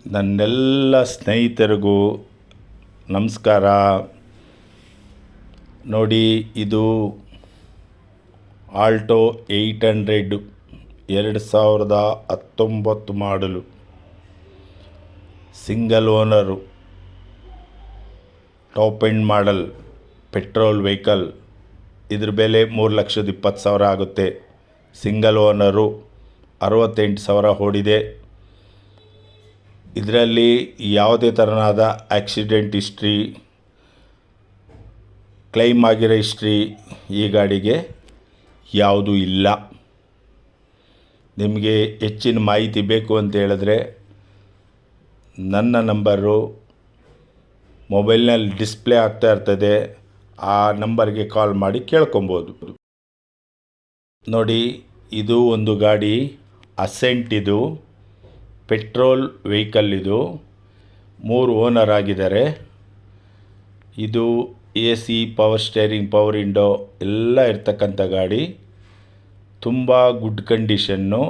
ನನ್ನೆಲ್ಲ ಸ್ನೇಹಿತರಿಗೂ ನಮಸ್ಕಾರ. ನೋಡಿ, ಇದು ಆಲ್ಟೋ 800 2019 ಮಾಡಲು, single owner, top end model, petrol vehicle. ಇದ್ರ ಬೆಲೆ 3,20,000 ಆಗುತ್ತೆ. ಸಿಂಗಲ್ ಓನರು, 68,000 ಓಡಿದೆ. ಇದರಲ್ಲಿ ಯಾವುದೇ ಥರನಾದ ಆಕ್ಸಿಡೆಂಟ್ ಹಿಸ್ಟ್ರಿ, ಕ್ಲೈಮ್ ಆಗಿರೋ ಹಿಸ್ಟ್ರಿ ಈ ಗಾಡಿಗೆ ಯಾವುದೂ ಇಲ್ಲ. ನಿಮಗೆ ಹೆಚ್ಚಿನ ಮಾಹಿತಿ ಬೇಕು ಅಂತ ಹೇಳಿದ್ರೆ ನನ್ನ ನಂಬರು ಮೊಬೈಲ್ನಲ್ಲಿ ಡಿಸ್ಪ್ಲೇ ಆಗ್ತಾ ಇರ್ತದೆ, ಆ ನಂಬರ್ಗೆ ಕಾಲ್ ಮಾಡಿ ಕೇಳ್ಕೊಬೋದು. ನೋಡಿ, ಇದು ಒಂದು ಗಾಡಿ ಅಸೆಂಟ್. ಇದು ಪೆಟ್ರೋಲ್ ವೆಹಿಕಲ್. ಇದು 3 ಓನರ್ ಆಗಿದ್ದಾರೆ. ಇದು AC, power steering, power window ಎಲ್ಲ ಇರ್ತಕ್ಕಂಥ ಗಾಡಿ. ತುಂಬ ಗುಡ್ ಕಂಡೀಷನ್ನು.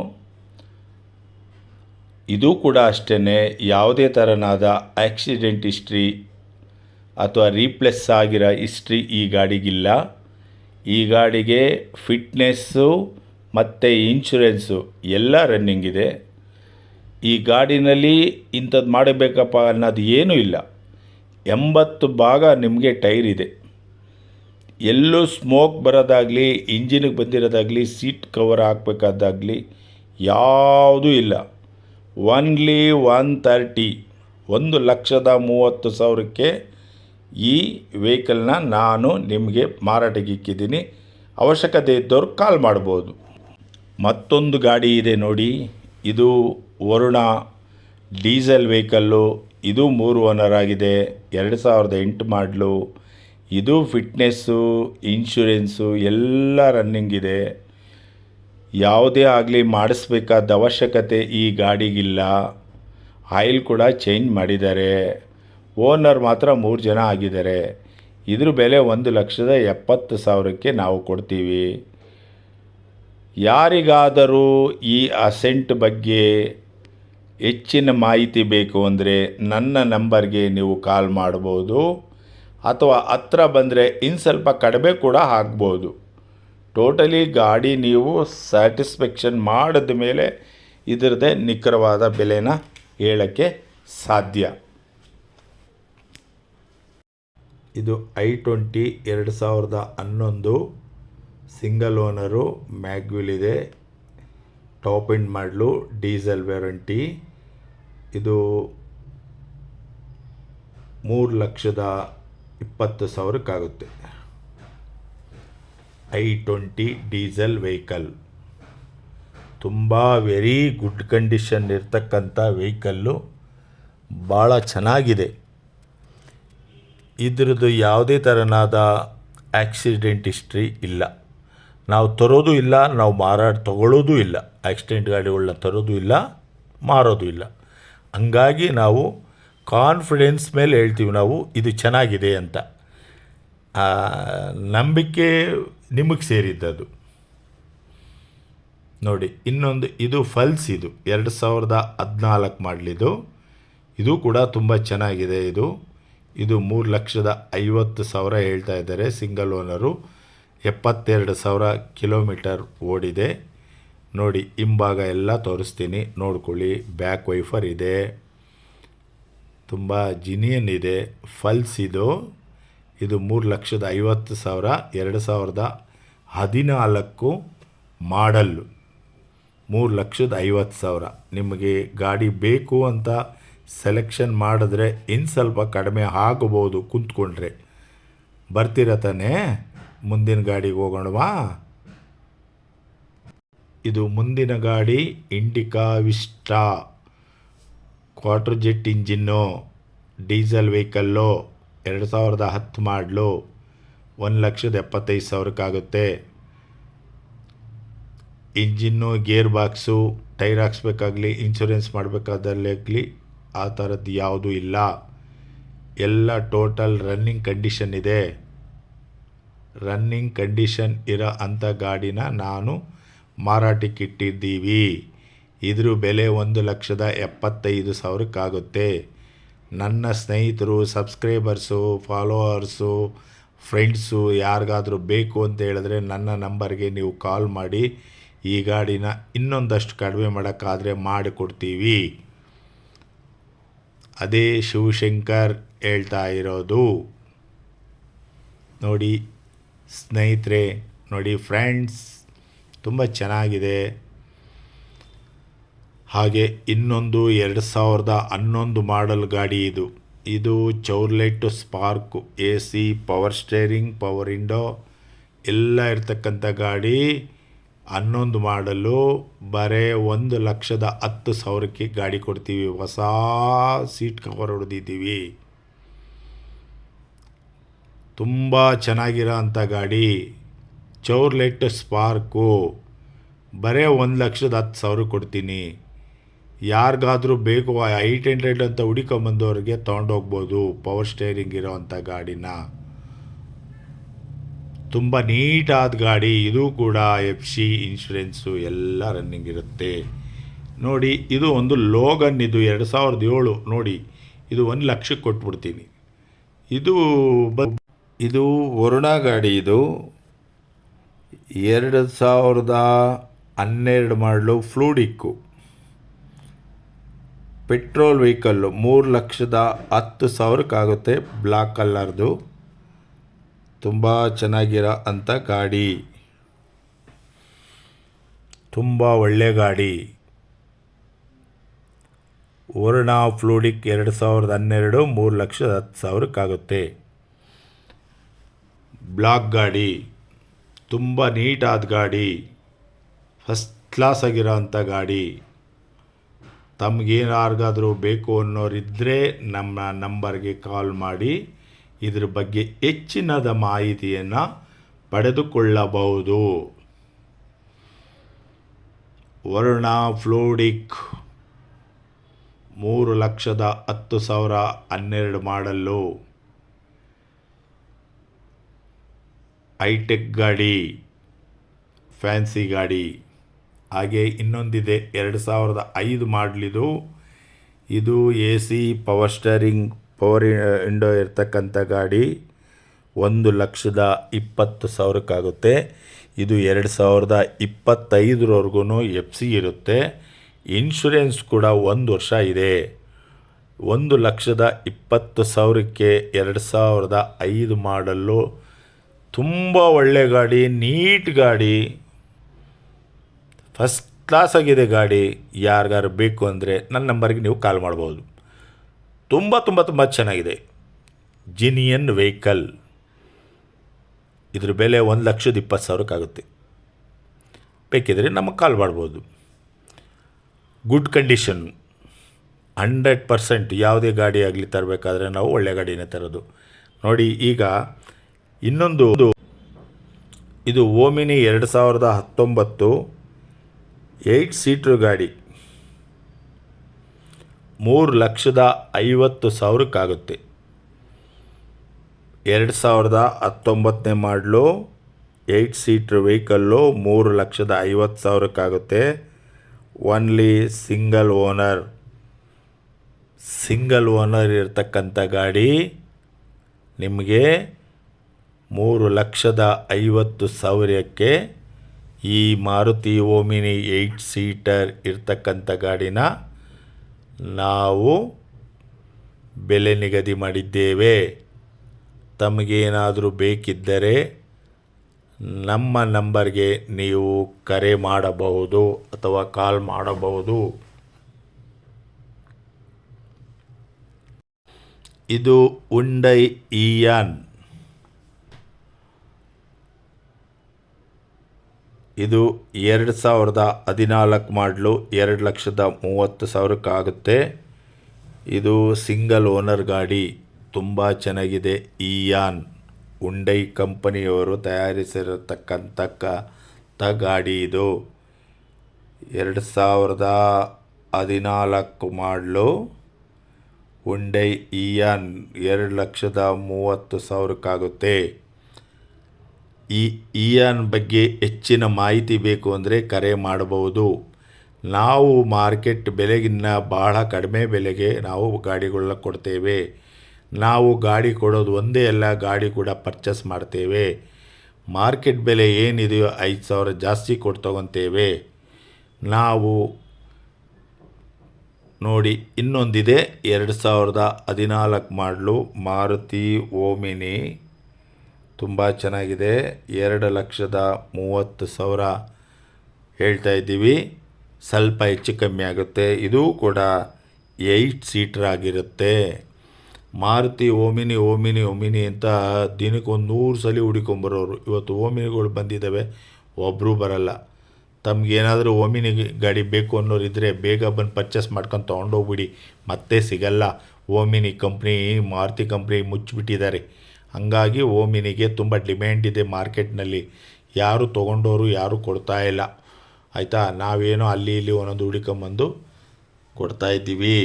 ಇದು ಕೂಡ ಅಷ್ಟೇ, ಯಾವುದೇ ಥರನಾದ ಆಕ್ಸಿಡೆಂಟ್ ಹಿಸ್ಟ್ರಿ ಅಥವಾ ರೀಪ್ಲೇಸ್ ಆಗಿರೋ ಹಿಸ್ಟ್ರಿ ಈ ಗಾಡಿಗಿಲ್ಲ. ಈ ಗಾಡಿಗೆ ಫಿಟ್ನೆಸ್ಸು ಮತ್ತು ಇನ್ಶೂರೆನ್ಸು ಎಲ್ಲ ರನ್ನಿಂಗ್ ಇದೆ. ಈ ಗಾಡಿನಲ್ಲಿ ಇಂಥದ್ದು ಮಾಡಬೇಕಪ್ಪ ಅನ್ನೋದು ಏನೂ ಇಲ್ಲ. 80 ಭಾಗ ನಿಮಗೆ ಟೈರ್ ಇದೆ. ಎಲ್ಲೂ ಸ್ಮೋಕ್ ಬರೋದಾಗಲಿ, ಇಂಜಿನಿಗೆ ಬಂದಿರೋದಾಗಲಿ, ಸೀಟ್ ಕವರ್ ಹಾಕಬೇಕಾದಾಗಲಿ ಯಾವುದೂ ಇಲ್ಲ. ಓನ್ಲಿ 130, 1,30,30,000ಕ್ಕೆ ಈ ವೆಹಿಕಲ್ನ ನಾನು ನಿಮಗೆ ಮಾರಾಟಕ್ಕೆ ಇಕ್ಕಿದ್ದೀನಿ. ಅವಶ್ಯಕತೆ ಇದ್ದವ್ರು ಕಾಲ್ ಮಾಡ್ಬೋದು. ಮತ್ತೊಂದು ಗಾಡಿ ಇದೆ ನೋಡಿ, ಇದು ವರುಣ ಡೀಸೆಲ್ ವೆಹಿಕಲ್ಲು. ಇದು 3 ಓನರ್ ಆಗಿದೆ, 2008 ಮಾಡಲು. ಇದು ಫಿಟ್ನೆಸ್ಸು, ಇನ್ಶೂರೆನ್ಸು ಎಲ್ಲ ರನ್ನಿಂಗ್ ಇದೆ. ಯಾವುದೇ ಆಗಲಿ ಮಾಡಿಸ್ಬೇಕಾದ ಅವಶ್ಯಕತೆ ಈ ಗಾಡಿಗಿಲ್ಲ. ಆಯಿಲ್ ಕೂಡ ಚೇಂಜ್ ಮಾಡಿದ್ದಾರೆ. ಓನರ್ ಮಾತ್ರ 3 ಜನ ಆಗಿದ್ದಾರೆ. ಇದ್ರ ಬೆಲೆ 1,70,000ಕ್ಕೆ ನಾವು ಕೊಡ್ತೀವಿ. ಯಾರಿಗಾದರೂ ಈ ಅಸೆಂಟ್ ಬಗ್ಗೆ ಹೆಚ್ಚಿನ ಮಾಹಿತಿ ಬೇಕು ಅಂದರೆ ನನ್ನ ನಂಬರ್ಗೆ ನೀವು ಕಾಲ್ ಮಾಡ್ಬೋದು, ಅಥವಾ ಹತ್ರ ಬಂದರೆ ಇನ್ನು ಸ್ವಲ್ಪ ಕಡಿಮೆ ಕೂಡ ಆಗ್ಬೋದು. ಟೋಟಲಿ ಗಾಡಿ ನೀವು ಸ್ಯಾಟಿಸ್ಫ್ಯಾಕ್ಷನ್ ಮಾಡಿದ ಮೇಲೆ ಇದರದ್ದೇ ನಿಖರವಾದ ಬೆಲೆನ ಹೇಳೋಕ್ಕೆ ಸಾಧ್ಯ. ಇದು i20 2011 ಸಿಂಗಲ್ ಓನರು, ಮ್ಯಾಗ್ವಿಲ್ ಇದೆ, ಟಾಪ್ ಎಂಡ್ ಮಾಡಲು, ಡೀಸೆಲ್ ವ್ಯಾರಂಟಿ. ಇದು 3,20,000 i20 ಡೀಸೆಲ್ ವೆಹಿಕಲ್. ತುಂಬ ವೆರಿ ಗುಡ್ ಕಂಡೀಷನ್ ಇರ್ತಕ್ಕಂಥ ವೆಹಿಕಲ್ಲು, ಭಾಳ ಚೆನ್ನಾಗಿದೆ. ಇದ್ರದ್ದು ಯಾವುದೇ ಥರನಾದ ಆಕ್ಸಿಡೆಂಟ್ ಹಿಸ್ಟ್ರಿ ಇಲ್ಲ. ನಾವು ತರೋದು ಇಲ್ಲ, ನಾವು ತಗೊಳ್ಳೋದು ಇಲ್ಲ. ಆಕ್ಸಿಡೆಂಟ್ ಗಾಡಿಗಳನ್ನ ತರೋದು ಇಲ್ಲ, ಮಾರೋದು ಇಲ್ಲ. ಹಂಗಾಗಿ ನಾವು ಕಾನ್ಫಿಡೆನ್ಸ್ ಮೇಲೆ ಹೇಳ್ತೀವಿ ನಾವು ಇದು ಚೆನ್ನಾಗಿದೆ ಅಂತ. ನಂಬಿಕೆ ನಿಮಗೆ ಸೇರಿದ್ದದು. ನೋಡಿ, ಇನ್ನೊಂದು ಇದು ಫಲ್ಸ್. ಇದು 2014 ಮಾಡಲಿದ್ದು. ಇದು ಕೂಡ ತುಂಬ ಚೆನ್ನಾಗಿದೆ. ಇದು 3,50,000 ಹೇಳ್ತಾ ಇದ್ದಾರೆ. ಸಿಂಗಲ್ ಓನರು, 72,000 ಕಿಲೋಮೀಟರ್ ಓಡಿದೆ. ನೋಡಿ, ಹಿಂಭಾಗ ಎಲ್ಲ ತೋರಿಸ್ತೀನಿ, ನೋಡ್ಕೊಳ್ಳಿ. ಬ್ಯಾಕ್ ವೈಫರ್ ಇದೆ, ತುಂಬ ಜಿನಿಯನ್ ಇದೆ. ಫಲ್ಸ್ ಇದು 3,50,000, 2014 ಮಾಡಲ್ಲು, 3,50,000. ನಿಮಗೆ ಗಾಡಿ ಬೇಕು ಅಂತ ಸೆಲೆಕ್ಷನ್ ಮಾಡಿದ್ರೆ ಇನ್ನು ಸ್ವಲ್ಪ ಕಡಿಮೆ ಆಗಬಹುದು ಕುಂತ್ಕೊಂಡ್ರೆ. ಬರ್ತೀರ ತಾನೇ? ಮುಂದಿನ ಗಾಡಿಗೆ ಹೋಗೋಣವಾ? ಇದು ಮುಂದಿನ ಗಾಡಿ Indica Vista, Quadrajet engine, diesel vehicle, 2010 model, 1,75,000 ಆಗುತ್ತೆ. ಇಂಜಿನ್ನು, ಗೇರ್ ಬಾಕ್ಸು, ಟೈರ್ ಹಾಕ್ಸ್ಬೇಕಾಗಲಿ, ಇನ್ಶೂರೆನ್ಸ್ ಮಾಡಬೇಕಾದಲ್ಲಾಗಲಿ ಆ ಥರದ್ದು ಯಾವುದೂ ಇಲ್ಲ. ಎಲ್ಲ ಟೋಟಲ್ ರನ್ನಿಂಗ್ ಕಂಡೀಷನ್ ಇದೆ. ರನ್ನಿಂಗ್ ಕಂಡೀಷನ್ ಇರೋ ಅಂಥ ಗಾಡಿನ ನಾನು ಮಾರಾಟಕ್ಕೆ ಇಟ್ಟಿದ್ದೀವಿ. ಇದ್ರ ಬೆಲೆ 1,75,000 ನನ್ನ ಸ್ನೇಹಿತರು, ಸಬ್ಸ್ಕ್ರೈಬರ್ಸು, ಫಾಲೋವರ್ಸು, ಫ್ರೆಂಡ್ಸು ಯಾರಿಗಾದರೂ ಬೇಕು ಅಂತ ಹೇಳಿದ್ರೆ ನನ್ನ ನಂಬರ್ಗೆ ನೀವು ಕಾಲ್ ಮಾಡಿ ಈ ಗಾಡಿನ ಇನ್ನೊಂದಷ್ಟು ಕಡಿಮೆ ಮಾಡೋಕ್ಕಾದರೆ ಮಾಡಿಕೊಡ್ತೀವಿ. ಅದೇ ಶಿವಶಂಕರ್ ಹೇಳ್ತಾ ಇರೋದು. ನೋಡಿ ಸ್ನೇಹಿತರೆ, ನೋಡಿ ಫ್ರೆಂಡ್ಸ್, ತುಂಬ ಚೆನ್ನಾಗಿದೆ. ಹಾಗೆ ಇನ್ನೊಂದು 2011 ಮಾಡಲ್ ಗಾಡಿ ಇದು Chevrolet Spark, AC, power steering, power window ಎಲ್ಲ ಇರ್ತಕ್ಕಂಥ ಗಾಡಿ. 11 ಮಾಡಲು ಬರೀ 1,10,000ಕ್ಕೆ ಗಾಡಿ ಕೊಡ್ತೀವಿ. ಹೊಸ ಸೀಟ್ ಕವರ್ ಹೊಡೆದಿದ್ದೀವಿ. ತುಂಬ ಚೆನ್ನಾಗಿರೋ ಅಂಥ ಗಾಡಿ ಚೌರ್ಲೆಟ್ ಸ್ಪಾರ್ಕು. ಬರೀ 1,10,000 ಕೊಡ್ತೀನಿ. ಯಾರಿಗಾದರೂ ಬೇಕು 800 ಅಂತ ಹುಡುಕೊಂಬಂದವ್ರಿಗೆ ತೊಗೊಂಡೋಗ್ಬೋದು. ಪವರ್ ಸ್ಟೇರಿಂಗ್ ಇರೋ ಅಂಥ ಗಾಡಿನ. ತುಂಬ ನೀಟಾದ ಗಾಡಿ. ಇದು ಕೂಡ FC ಇನ್ಶೂರೆನ್ಸು ಎಲ್ಲ ರನ್ನಿಂಗ್ ಇರುತ್ತೆ. ನೋಡಿ ಇದು ಒಂದು ಲೋಗನ್, ಇದು 2007. ನೋಡಿ ಇದು 1,00,000 ಕೊಟ್ಬಿಡ್ತೀನಿ. ಇದು ವರುಣ ಗಾಡಿ. ಇದು 2012 ಮಾಡಲು ಫ್ಲೂಡಿಕ್ಕು, ಪೆಟ್ರೋಲ್ ವೆಹಿಕಲ್ಲು. 3,10,000 ಬ್ಲ್ಯಾಕ್ ಕಲರ್ದು. ತುಂಬ ಚೆನ್ನಾಗಿರೋ ಅಂಥ ಗಾಡಿ, ತುಂಬ ಒಳ್ಳೆ ಗಾಡಿ. ವರುಣ ಫ್ಲೂಡಿಕ್ 2012, 3,10,000 ಬ್ಲಾಕ್ ಗಾಡಿ. ತುಂಬ ನೀಟಾದ ಗಾಡಿ, ಫಸ್ಟ್ ಕ್ಲಾಸ್ ಆಗಿರೋ ಅಂಥ ಗಾಡಿ. ತಮಗೇನಾರ್ಗಾದರೂ ಬೇಕು ಅನ್ನೋರಿದ್ದರೆ ನಮ್ಮ ನಂಬರ್ಗೆ ಕಾಲ್ ಮಾಡಿ ಇದ್ರ ಬಗ್ಗೆ ಹೆಚ್ಚಿನದ ಮಾಹಿತಿಯನ್ನು ಪಡೆದುಕೊಳ್ಳಬಹುದು. ವರುಣ ಫ್ಲೂಡಿಕ್ 3,10,000 12 ಮಾಡಲ್ಲು. ಹೈಟೆಕ್ ಗಾಡಿ, ಫ್ಯಾನ್ಸಿ ಗಾಡಿ. ಹಾಗೆ ಇನ್ನೊಂದಿದೆ 2005 ಮಾಡಲಿದು. ಇದು AC, power steering, power window ಇರ್ತಕ್ಕಂಥ ಗಾಡಿ. 1,20,000 ಇದು 2025ವರೆಗೂ FC ಇರುತ್ತೆ. ಇನ್ಶೂರೆನ್ಸ್ ಕೂಡ 1 ವರ್ಷ ಇದೆ. 1,20,000ಕ್ಕೆ 2005 ಮಾಡಲ್ಲು. ತುಂಬ ಒಳ್ಳೆ ಗಾಡಿ, ನೀಟ್ ಗಾಡಿ, ಫಸ್ಟ್ ಕ್ಲಾಸ್ ಆಗಿದೆ ಗಾಡಿ. ಯಾರಿಗಾರು ಬೇಕು ಅಂದರೆ ನನ್ನ ನಂಬರ್ಗೆ ನೀವು ಕಾಲ್ ಮಾಡ್ಬೋದು. ತುಂಬ ತುಂಬ ತುಂಬ ಚೆನ್ನಾಗಿದೆ. ಜಿನಿಯನ್ ವೆಹಿಕಲ್. ಇದ್ರ ಬೆಲೆ 1,20,000 ಬೇಕಿದ್ರೆ ನಮಗೆ ಕಾಲ್ ಮಾಡ್ಬೋದು. Good condition, 100%. ಯಾವುದೇ ಗಾಡಿ ಆಗಲಿ ತರಬೇಕಾದ್ರೆ ನಾವು ಒಳ್ಳೆ ಗಾಡಿನೇ ತರೋದು. ನೋಡಿ ಈಗ ಇನ್ನೊಂದು, ಇದು ಓಮಿನಿ 2019 8 ಸೀಟ್ರ್ ಗಾಡಿ. 3,50,000 2019 ಮಾಡಲು 8 seater vehicle. 3,50,000 only single owner ಇರ್ತಕ್ಕಂಥ ಗಾಡಿ. ನಿಮಗೆ 3,50,000ಕ್ಕೆ ಈ ಮಾರುತಿ ಓಮಿನಿ 8 ಸೀಟರ್ ಇರ್ತಕ್ಕಂಥ ಗಾಡಿನ ನಾವು ಬೆಲೆ ನಿಗದಿ ಮಾಡಿದ್ದೇವೆ. ತಮಗೇನಾದರೂ ಬೇಕಿದ್ದರೆ ನಮ್ಮ ನಂಬರ್ಗೆ ನೀವು ಕರೆ ಮಾಡಬಹುದು ಅಥವಾ ಕಾಲ್ ಮಾಡಬಹುದು. ಇದು ಹುಂಡೈ ಇಯಾನ್. ಇದು 2014 ಮಾಡಲು 2,30,000 ಇದು ಸಿಂಗಲ್ ಓನರ್ ಗಾಡಿ. ತುಂಬ ಚೆನ್ನಾಗಿದೆ. ಇಯಾನ್ ಹುಂಡೈ ಕಂಪನಿಯವರು ತಯಾರಿಸಿರತಕ್ಕಂಥ ಗಾಡಿ ಇದು. 2014 ಮಾಡಲು ಹುಂಡೈ ಇಯಾನ್ 2,30,000 ಈ ಇಯಾನ್ ಬಗ್ಗೆ ಹೆಚ್ಚಿನ ಮಾಹಿತಿ ಬೇಕು ಅಂದರೆ ಕರೆ ಮಾಡಬಹುದು. ನಾವು ಮಾರ್ಕೆಟ್ ಬೆಲೆಗಿನ್ನ ಭಾಳ ಕಡಿಮೆ ಬೆಲೆಗೆ ನಾವು ಗಾಡಿಗಳನ್ನ ಕೊಡ್ತೇವೆ. ನಾವು ಗಾಡಿ ಕೊಡೋದು ಒಂದೇ ಅಲ್ಲ, ಗಾಡಿ ಕೂಡ ಪರ್ಚೇಸ್ ಮಾಡ್ತೇವೆ. ಮಾರ್ಕೆಟ್ ಬೆಲೆ ಏನಿದೆಯೋ 5,000 ಜಾಸ್ತಿ ಕೊಟ್ಟು ತೊಗೊತೇವೆ ನಾವು. ನೋಡಿ, ಇನ್ನೊಂದಿದೆ 2014 ಮಾಡಲು ಮಾರುತಿ ಓಮಿನಿ, ತುಂಬ ಚೆನ್ನಾಗಿದೆ. 2,30,000 ಹೇಳ್ತಾ ಇದ್ದೀವಿ. ಸ್ವಲ್ಪ ಹೆಚ್ಚು ಕಮ್ಮಿ ಆಗುತ್ತೆ. ಇದು ಕೂಡ 8 ಸೀಟರ್ ಆಗಿರುತ್ತೆ. ಮಾರುತಿ ಓಮಿನಿ ಅಂತ ದಿನಕ್ಕೆ 100 ಸಲ ಹುಡುಕೊಂಬರೋರು. ಇವತ್ತು ಓಮಿನಿಗಳು ಬಂದಿದ್ದಾವೆ, ಒಬ್ಬರೂ ಬರಲ್ಲ. ತಮಗೇನಾದರೂ ಓಮಿನಿ ಗಾಡಿ ಬೇಕು ಅನ್ನೋರಿದ್ದರೆ ಬೇಗ ಬಂದು ಪರ್ಚೇಸ್ ಮಾಡ್ಕೊಂಡು ತೊಗೊಂಡೋಗ್ಬಿಡಿ, ಮತ್ತೆ ಸಿಗಲ್ಲ. ಓಮಿನಿ ಕಂಪ್ನಿ, ಮಾರುತಿ ಕಂಪ್ನಿ ಮುಚ್ಚಿಬಿಟ್ಟಿದ್ದಾರೆ. ಹಾಗಾಗಿ ಓಮಿನಿಗೆ ತುಂಬ ಡಿಮ್ಯಾಂಡ್ ಇದೆ ಮಾರ್ಕೆಟ್ನಲ್ಲಿ. ಯಾರು ತೊಗೊಂಡೋರು ಯಾರೂ ಕೊಡ್ತಾಯಿಲ್ಲ, ಆಯಿತಾ. ನಾವೇನೋ ಅಲ್ಲಿ ಇಲ್ಲಿ ಒಂದೊಂದು ಹುಡುಕೊಂಬಂದು ಕೊಡ್ತಾಯಿದ್ದೀವಿ.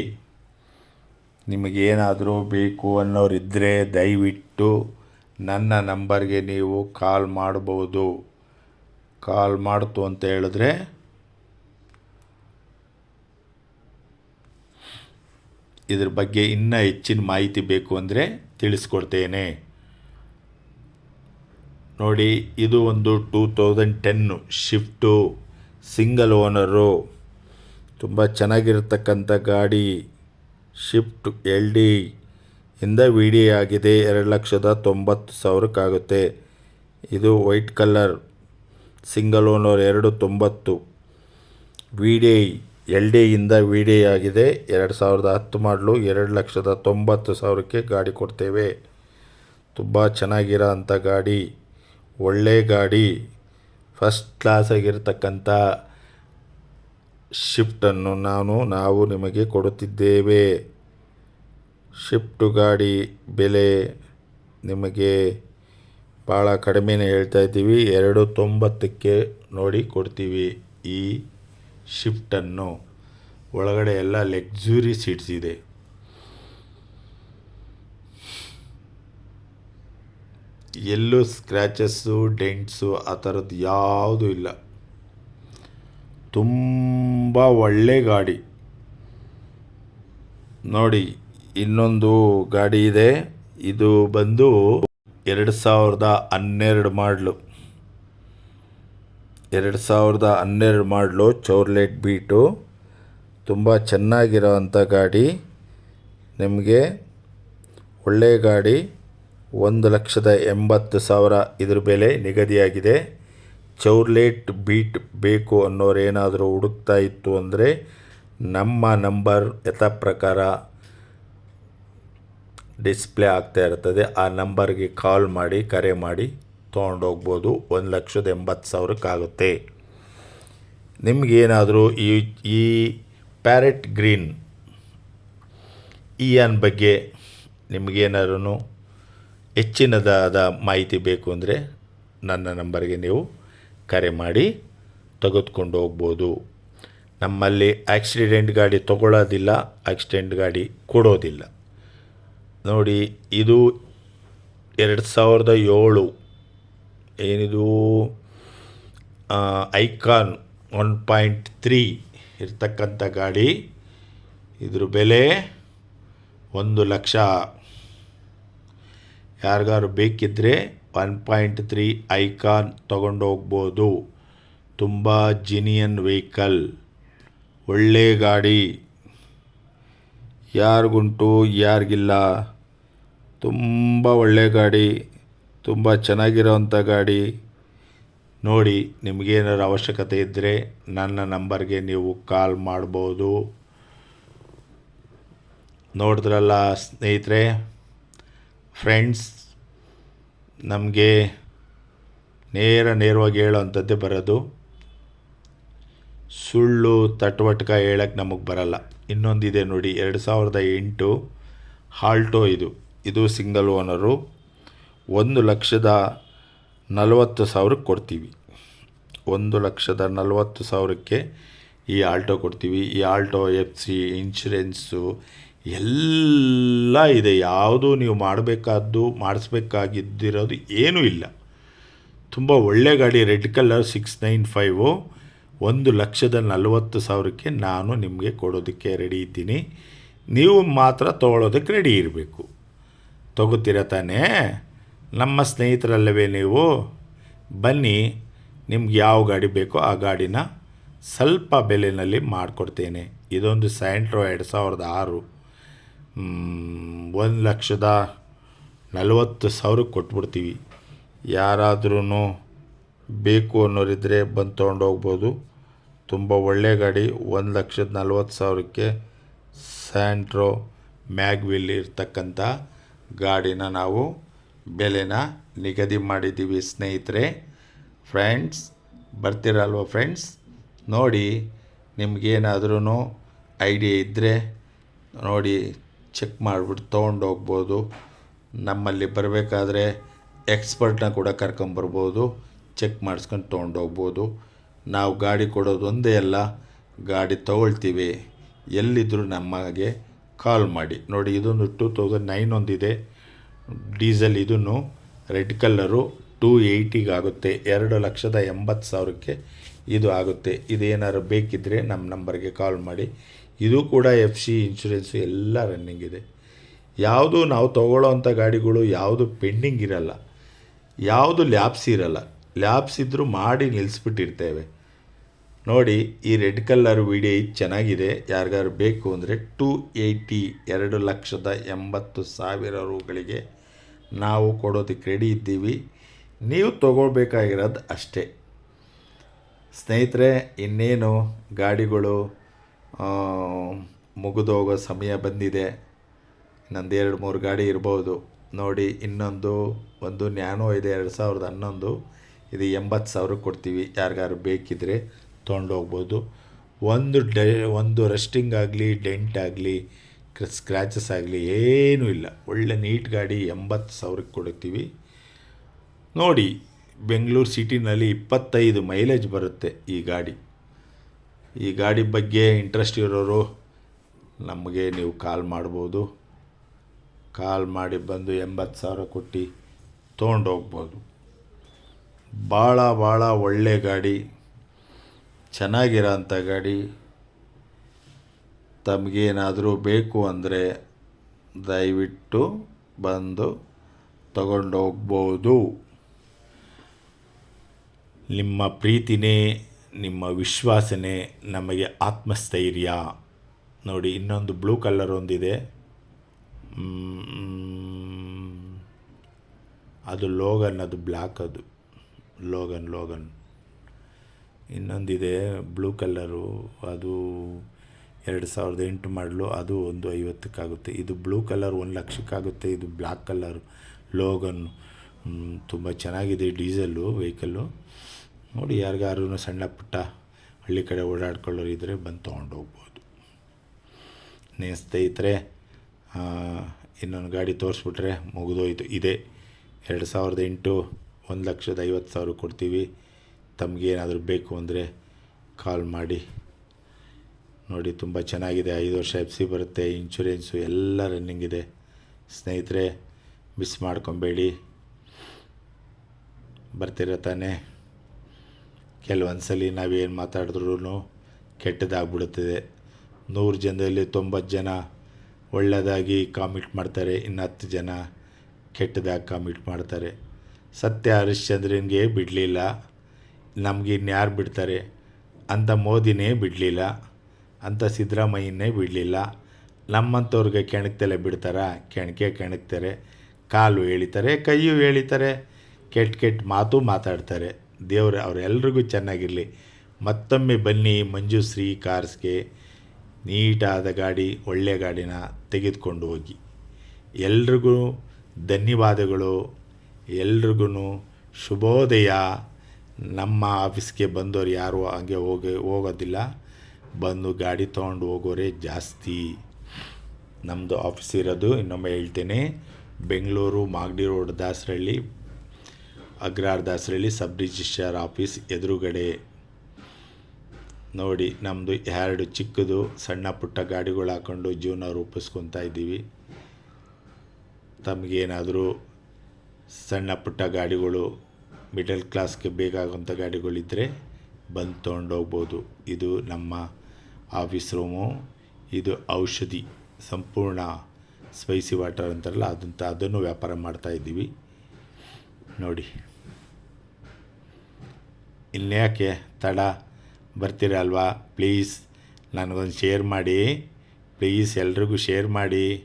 ನಿಮಗೇನಾದರೂ ಬೇಕು ಅನ್ನೋರಿದ್ದರೆ ದಯವಿಟ್ಟು ನನ್ನ ನಂಬರ್ಗೆ ನೀವು ಕಾಲ್ ಮಾಡ್ಬೋದು. ಕಾಲ್ ಮಾಡ್ತು ಅಂತ ಹೇಳಿದ್ರೆ ಇದ್ರ ಬಗ್ಗೆ ಇನ್ನೂ ಹೆಚ್ಚಿನ ಮಾಹಿತಿ ಬೇಕು ಅಂದರೆ ತಿಳಿಸ್ಕೊಡ್ತೇನೆ. ನೋಡಿ, ಇದು ಒಂದು 2010 ಶಿಫ್ಟು, ಸಿಂಗಲ್ ಓನರು, ತುಂಬ ಚೆನ್ನಾಗಿರ್ತಕ್ಕಂಥ ಗಾಡಿ. ಶಿಫ್ಟ್ LD ಇಂದ VD ಆಗಿದೆ. 2,90,000 ಇದು white colour, single owner, 290. VD LD ಇಂದ VD ಆಗಿದೆ. 2010 ಮಾಡಲು 2,90,000 ಗಾಡಿ ಕೊಡ್ತೇವೆ. ತುಂಬ ಚೆನ್ನಾಗಿರೋ ಅಂಥ ಗಾಡಿ, ಒಳ್ಳೆ ಗಾಡಿ, ಫಸ್ಟ್ ಕ್ಲಾಸಾಗಿರ್ತಕ್ಕಂಥ ಶಿಫ್ಟನ್ನು ನಾವು ನಿಮಗೆ ಕೊಡುತ್ತಿದ್ದೇವೆ. ಶಿಫ್ಟು ಗಾಡಿ ಬೆಲೆ ನಿಮಗೆ ಭಾಳ ಕಡಿಮೆನೇ ಹೇಳ್ತಾ ಇದ್ದೀವಿ. 290 ನೋಡಿ ಕೊಡ್ತೀವಿ ಈ ಶಿಫ್ಟನ್ನು. ಒಳಗಡೆ ಎಲ್ಲ ಲಕ್ಸುರಿ ಸೀಟ್ಸ್ ಇದೆ. ಎಲ್ಲೂ ಸ್ಕ್ರ್ಯಾಚಸ್ಸು, ಡೆಂಟ್ಸು ಆ ಥರದ್ದು ಯಾವುದೂ ಇಲ್ಲ. ತುಂಬ ಒಳ್ಳೆ ಗಾಡಿ. ನೋಡಿ, ಇನ್ನೊಂದು ಗಾಡಿ ಇದೆ. ಇದು ಬಂದು 2012 ಮಾಡಲು, 2012 ಮಾಡಲು ಚೌರ್ಲೆಟ್ ಬೀಟು, ತುಂಬ ಚೆನ್ನಾಗಿರೋ ಅಂಥ ಗಾಡಿ. ನಿಮಗೆ ಒಳ್ಳೆ ಗಾಡಿ. 1,80,000 ಇದ್ರ ಬೆಲೆ ನಿಗದಿಯಾಗಿದೆ. ಚೌರ್ಲೆಟ್ ಬೀಟ್ ಬೇಕು ಅನ್ನೋರೇನಾದರೂ ಹುಡುಕ್ತಾ ಇತ್ತು ಅಂದರೆ ನಮ್ಮ ನಂಬರ್ ಯಥಾ ಪ್ರಕಾರ ಡಿಸ್ಪ್ಲೇ ಆಗ್ತಾ ಇರ್ತದೆ. ಆ ನಂಬರ್ಗೆ ಕಾಲ್ ಮಾಡಿ, ಕರೆ ಮಾಡಿ ತೊಗೊಂಡೋಗ್ಬೋದು. 1,80,000 ಆಗುತ್ತೆ. ನಿಮಗೇನಾದರೂ ಈ ಪ್ಯಾರೆಟ್ ಗ್ರೀನ್ ಇಯಾನ್ ಬಗ್ಗೆ ನಿಮಗೇನಾದ್ರೂ ಹೆಚ್ಚಿನದಾದ ಮಾಹಿತಿ ಬೇಕು ಅಂದರೆ ನನ್ನ ನಂಬರ್ಗೆ ನೀವು ಕರೆ ಮಾಡಿ ತೆಗೆದುಕೊಂಡು ಹೋಗ್ಬೋದು. ನಮ್ಮಲ್ಲಿ ಆಕ್ಸಿಡೆಂಟ್ ಗಾಡಿ ತೊಗೊಳ್ಳೋದಿಲ್ಲ, ಆಕ್ಸಿಡೆಂಟ್ ಗಾಡಿ ಕೊಡೋದಿಲ್ಲ. ನೋಡಿ, ಇದು 2007 ಏನಿದು ಐಕಾನ್ 1.3 ಇರ್ತಕ್ಕಂಥ ಗಾಡಿ. ಇದ್ರ ಬೆಲೆ 1,00,000. ಯಾರಿಗಾರು ಬೇಕಿದ್ದರೆ 1.3 ಐಕಾನ್ ತೊಗೊಂಡು ಹೋಗ್ಬೋದು. ತುಂಬ ಜಿನಿಯನ್ ವೆಹಿಕಲ್, ಒಳ್ಳೆ ಗಾಡಿ. ಯಾರಿಗುಂಟು ಯಾರಿಗಿಲ್ಲ, ತುಂಬ ಒಳ್ಳೆ ಗಾಡಿ, ತುಂಬ ಚೆನ್ನಾಗಿರೋವಂಥ ಗಾಡಿ. ನೋಡಿ, ನಿಮಗೇನಾದ್ರು ಅವಶ್ಯಕತೆ ಇದ್ದರೆ ನನ್ನ ನಂಬರ್ಗೆ ನೀವು ಕಾಲ್ ಮಾಡ್ಬೋದು. ನೋಡಿದ್ರಲ್ಲ ಸ್ನೇಹಿತರೆ, ಫ್ರೆಂಡ್ಸ್, ನಮಗೆ ನೇರವಾಗಿ ಹೇಳೋವಂಥದ್ದೇ ಬರೋದು. ಸುಳ್ಳು ತಟ್ವಟ್ಕ ಹೇಳಕ್ಕೆ ನಮಗೆ ಬರಲ್ಲ. ಇನ್ನೊಂದಿದೆ ನೋಡಿ, 2008 ಆಲ್ಟೋ. ಇದು ಸಿಂಗಲ್ ಓನರು. 1,40,000 ಕೊಡ್ತೀವಿ. 1,40,000 ಈ ಆಲ್ಟೋ ಕೊಡ್ತೀವಿ. ಈ ಆಲ್ಟೋ FC ಇನ್ಶೂರೆನ್ಸು ಎಲ್ಲ ಇದೆ. ಯಾವುದೂ ನೀವು ಮಾಡಿಸ್ಬೇಕಾಗಿದ್ದಿರೋದು ಏನೂ ಇಲ್ಲ. ತುಂಬ ಒಳ್ಳೆ ಗಾಡಿ, ರೆಡ್ ಕಲರ್ 695, 1,40,000ಕ್ಕೆ ನಾನು ನಿಮಗೆ ಕೊಡೋದಕ್ಕೆ ರೆಡಿ ಇದ್ದೀನಿ. ನೀವು ಮಾತ್ರ ತೊಗೊಳೋದಕ್ಕೆ ರೆಡಿ ಇರಬೇಕು. ತೊಗೋತೀರ ತಾನೇ? ನಮ್ಮ ಸ್ನೇಹಿತರಲ್ಲವೇ ನೀವು? ಬನ್ನಿ, ನಿಮ್ಗೆ ಯಾವ ಗಾಡಿ ಬೇಕೋ ಆ ಗಾಡಿನ ಸ್ವಲ್ಪ ಬೆಲೆಯಲ್ಲಿ ಮಾಡಿಕೊಡ್ತೇನೆ. ಇದೊಂದು ಸ್ಯಾಂಟ್ರೋ 2006, 1,40,000 ಕೊಟ್ಬಿಡ್ತೀವಿ. ಯಾರಾದ್ರೂ ಬೇಕು ಅನ್ನೋರಿದ್ದರೆ ಬಂದು ತೊಗೊಂಡೋಗ್ಬೋದು. ತುಂಬ ಒಳ್ಳೆ ಗಾಡಿ. 1,40,000ಕ್ಕೆ ಸ್ಯಾಂಟ್ರೋ ಮ್ಯಾಗ್ವಿಲ್ ಇರ್ತಕ್ಕಂಥ ಗಾಡಿನ ನಾವು ಬೆಲೆನ ನಿಗದಿ ಮಾಡಿದ್ದೀವಿ ಸ್ನೇಹಿತರೆ. ಫ್ರೆಂಡ್ಸ್, ಬರ್ತೀರಲ್ವ ಫ್ರೆಂಡ್ಸ್? ನೋಡಿ, ನಿಮಗೇನಾದ್ರೂ ಐಡಿಯಾ ಇದ್ದರೆ ನೋಡಿ, ಚೆಕ್ ಮಾಡಿಬಿಟ್ಟು ತೊಗೊಂಡೋಗ್ಬೋದು. ನಮ್ಮಲ್ಲಿ ಬರಬೇಕಾದ್ರೆ ಎಕ್ಸ್ಪರ್ಟ್ನ ಕೂಡ ಕರ್ಕೊಂಬರ್ಬೋದು, ಚೆಕ್ ಮಾಡಿಸ್ಕೊಂಡು ತೊಗೊಂಡೋಗ್ಬೋದು. ನಾವು ಗಾಡಿ ಕೊಡೋದು ಒಂದೇ ಅಲ್ಲ, ಗಾಡಿ ತೊಗೊಳ್ತೀವಿ. ಎಲ್ಲಿದ್ದರೂ ನಮಗೆ ಕಾಲ್ ಮಾಡಿ. ನೋಡಿ, ಇದೊಂದು 2009 ಒಂದಿದೆ ಡೀಸೆಲ್. ಇದನ್ನು ರೆಡ್ ಕಲ್ಲರು 280 ಆಗುತ್ತೆ. 2,80,000ಕ್ಕೆ ಇದು ಆಗುತ್ತೆ. ಇದೇನಾದ್ರು ಬೇಕಿದ್ದರೆ ನಮ್ಮ ನಂಬರ್ಗೆ ಕಾಲ್ ಮಾಡಿ. ಇದು ಕೂಡ FC ಇನ್ಶೂರೆನ್ಸು ಎಲ್ಲ ರನ್ನಿಂಗ್ ಇದೆ. ಯಾವುದು ನಾವು ತೊಗೊಳ್ಳೋ ಅಂಥ ಗಾಡಿಗಳು ಯಾವುದು ಪೆಂಡಿಂಗ್ ಇರಲ್ಲ, ಯಾವುದು ಲ್ಯಾಬ್ಸ್ ಇರಲ್ಲ. ಲ್ಯಾಬ್ಸ್ ಇದ್ದರೂ ಮಾಡಿ ನಿಲ್ಲಿಸ್ಬಿಟ್ಟಿರ್ತೇವೆ. ನೋಡಿ, ಈ ರೆಡ್ ಕಲರ್ ವಿಡಿಯೋ ಚೆನ್ನಾಗಿದೆ. ಯಾರಿಗಾರು ಬೇಕು ಅಂದರೆ 280, 2,80,000 ರೂಗಳಿಗೆ ನಾವು ಕೊಡೋದಕ್ಕೆ ರೆಡಿ ಇದ್ದೀವಿ. ನೀವು ತೊಗೊಳ್ಬೇಕಾಗಿರೋದು ಅಷ್ಟೇ ಸ್ನೇಹಿತರೆ. ಇನ್ನೇನು ಗಾಡಿಗಳು ಮುಗಿದೋಗೋ ಸಮಯ ಬಂದಿದೆ. ಇನ್ನೊಂದು 2-3 ಗಾಡಿ ಇರ್ಬೋದು. ನೋಡಿ, ಒಂದು ನ್ಯಾನೋ ಇದೆ 2011, ಇದು 80,000 ಕೊಡ್ತೀವಿ. ಯಾರಿಗಾರು ಬೇಕಿದ್ದರೆ ತೊಗೊಂಡೋಗ್ಬೋದು. ಒಂದು ರಸ್ಟಿಂಗ್ ಆಗಲಿ, ಡೆಂಟ್ ಆಗಲಿ, ಸ್ಕ್ರ್ಯಾಚಸ್ ಆಗಲಿ ಏನೂ ಇಲ್ಲ. ಒಳ್ಳೆ ನೀಟ್ ಗಾಡಿ 80,000ಕ್ಕೆ ಕೊಡ್ತೀವಿ. ನೋಡಿ, ಬೆಂಗಳೂರು ಸಿಟಿನಲ್ಲಿ 25 ಮೈಲೇಜ್ ಬರುತ್ತೆ ಈ ಗಾಡಿ. ಈ ಗಾಡಿ ಬಗ್ಗೆ ಇಂಟ್ರೆಸ್ಟ್ ಇರೋರು ನಮಗೆ ನೀವು ಕಾಲ್ ಮಾಡ್ಬೋದು. ಕಾಲ್ ಮಾಡಿ ಬಂದು 80,000 ಕೊಟ್ಟು ತೊಗೊಂಡೋಗ್ಬೋದು. ಭಾಳ ಒಳ್ಳೆ ಗಾಡಿ, ಚೆನ್ನಾಗಿರೋ ಅಂಥ ಗಾಡಿ. ತಮಗೇನಾದರೂ ಬೇಕು ಅಂದರೆ ದಯವಿಟ್ಟು ಬಂದು ತಗೊಂಡೋಗ್ಬೋದು. ನಿಮ್ಮ ಪ್ರೀತಿನೇ, ನಿಮ್ಮ ವಿಶ್ವಾಸನೇ ನಮಗೆ ಆತ್ಮಸ್ಥೈರ್ಯ. ನೋಡಿ, ಇನ್ನೊಂದು ಬ್ಲೂ ಕಲರ್ ಒಂದಿದೆ, ಅದು ಲೋಗನ್, ಅದು ಬ್ಲ್ಯಾಕ್, ಅದು ಲೋಗನ್. ಇನ್ನೊಂದಿದೆ ಬ್ಲೂ ಕಲ್ಲರು, ಅದು 2008 ಮಾಡಲು, ಅದು ಒಂದು 50ಕ್ಕಾಗುತ್ತೆ. ಇದು ಬ್ಲೂ ಕಲರ್ 1,00,000ಕ್ಕಾಗುತ್ತೆ. ಇದು ಬ್ಲ್ಯಾಕ್ ಕಲರ್ ಲೋಗನ್. ತುಂಬ ಚೆನ್ನಾಗಿದೆ ಡೀಸೆಲ್ಲು ವೆಹಿಕಲ್ಲು. ನೋಡಿ, ಯಾರಿಗಾರು ಸಣ್ಣ ಪುಟ್ಟ ಹಳ್ಳಿ ಕಡೆ ಓಡಾಡ್ಕೊಳ್ಳೋರು ಇದ್ದರೆ ಬಂದು ತೊಗೊಂಡೋಗ್ಬೋದು. ಸ್ನೇಹಿತರೆ, ಇನ್ನೊಂದು ಗಾಡಿ ತೋರಿಸ್ಬಿಟ್ರೆ ಮುಗಿದೋಯ್ತು. ಇದೆ 2008, 1,50,000 ಕೊಡ್ತೀವಿ. ತಮಗೇನಾದರೂ ಬೇಕು ಅಂದರೆ ಕಾಲ್ ಮಾಡಿ. ನೋಡಿ, ತುಂಬ ಚೆನ್ನಾಗಿದೆ. 5 ವರ್ಷ FC ಬರುತ್ತೆ. ಇನ್ಶೂರೆನ್ಸು ಎಲ್ಲ ರನ್ನಿಂಗ್ ಇದೆ. ಸ್ನೇಹಿತರೆ, ಮಿಸ್ ಮಾಡ್ಕೊಬೇಡಿ. ಬರ್ತಿರೋ ತಾನೇ? ಕೆಲವೊಂದು ಸಲ ನಾವೇನು ಮಾತಾಡಿದ್ರೂ ಕೆಟ್ಟದಾಗ್ಬಿಡುತ್ತದೆ. 100 ಜನದಲ್ಲಿ 90 ಜನ ಒಳ್ಳೆಯದಾಗಿ ಕಾಮೆಂಟ್ ಮಾಡ್ತಾರೆ, ಇನ್ನು 10 ಜನ ಕೆಟ್ಟದಾಗಿ ಕಾಮೆಂಟ್ ಮಾಡ್ತಾರೆ. ಸತ್ಯ ಹರಿಶ್ಚಂದ್ರನಿಗೆ ಬಿಡಲಿಲ್ಲ, ನಮಗೆ ಇನ್ಯಾರು ಬಿಡ್ತಾರೆ? ಅಂಥ ಮೋದಿನೇ ಬಿಡಲಿಲ್ಲ, ಅಂಥ ಸಿದ್ದರಾಮಯ್ಯನೇ ಬಿಡಲಿಲ್ಲ. ನಮ್ಮಂಥವ್ರಿಗೆ ಕೆಣಕ್ತಲೇ ಬಿಡ್ತಾರಾ? ಕೆಣಕ್ತಾರೆ, ಕಾಲು ಎಳಿತಾರೆ, ಕೈಯೂ ಎಳಿತಾರೆ, ಕೆಟ್ಟ ಮಾತು ಮಾತಾಡ್ತಾರೆ. ದೇವರು ಅವರೆಲ್ರಿಗೂ ಚೆನ್ನಾಗಿರಲಿ. ಮತ್ತೊಮ್ಮೆ ಬನ್ನಿ ಮಂಜುಶ್ರೀ ಕಾರ್ಸ್ಗೆ. ನೀಟಾದ ಗಾಡಿ, ಒಳ್ಳೆಯ ಗಾಡಿನ ತೆಗೆದುಕೊಂಡು ಹೋಗಿ. ಎಲ್ರಿಗೂ ಧನ್ಯವಾದಗಳು. ಎಲ್ರಿಗೂ ಶುಭೋದಯ. ನಮ್ಮ ಆಫೀಸ್ಗೆ ಬಂದವರು ಯಾರು ಹಾಗೆ ಹೋಗೋದಿಲ್ಲ, ಬಂದು ಗಾಡಿ ತೊಗೊಂಡು ಹೋಗೋರೇ ಜಾಸ್ತಿ. ನಮ್ಮದು ಆಫೀಸ್ ಇರೋದು ಇನ್ನೊಮ್ಮೆ ಹೇಳ್ತೇನೆ, Bengaluru Magadi road, Dasarahalli, Agrahara Dasarahalli sub registrar office ಎದುರುಗಡೆ. ನೋಡಿ, ನಮ್ಮದು 2 ಚಿಕ್ಕದು ಸಣ್ಣ ಪುಟ್ಟ ಗಾಡಿಗಳು ಹಾಕ್ಕೊಂಡು ಜೀವನ ರೂಪಿಸ್ಕೊತಾ ಇದ್ದೀವಿ. ತಮಗೇನಾದರೂ ಸಣ್ಣ ಪುಟ್ಟ ಗಾಡಿಗಳು, ಮಿಡಲ್ ಕ್ಲಾಸ್ಗೆ ಬೇಕಾಗುವಂಥ ಗಾಡಿಗಳಿದ್ದರೆ ಬಂದು ತೊಗೊಂಡೋಗ್ಬೋದು. ಇದು ನಮ್ಮ ಆಫೀಸ್ ರೂಮು. ಇದು ಔಷಧಿ ಸಂಪೂರ್ಣ ಸ್ಪೈಸಿ ವಾಟರ್ ಅಂತಾರಲ್ಲ ಅದನ್ನು ವ್ಯಾಪಾರ ಮಾಡ್ತಾಯಿದ್ದೀವಿ ನೋಡಿ. ಇನ್ಯಾಕೆ ತಡ, ಬರ್ತೀರಲ್ವಾ? ಪ್ಲೀಸ್ ನನಗೊಂದು ಶೇರ್ ಮಾಡಿ, ಪ್ಲೀಸ್ ಎಲ್ರಿಗೂ ಶೇರ್ ಮಾಡಿ.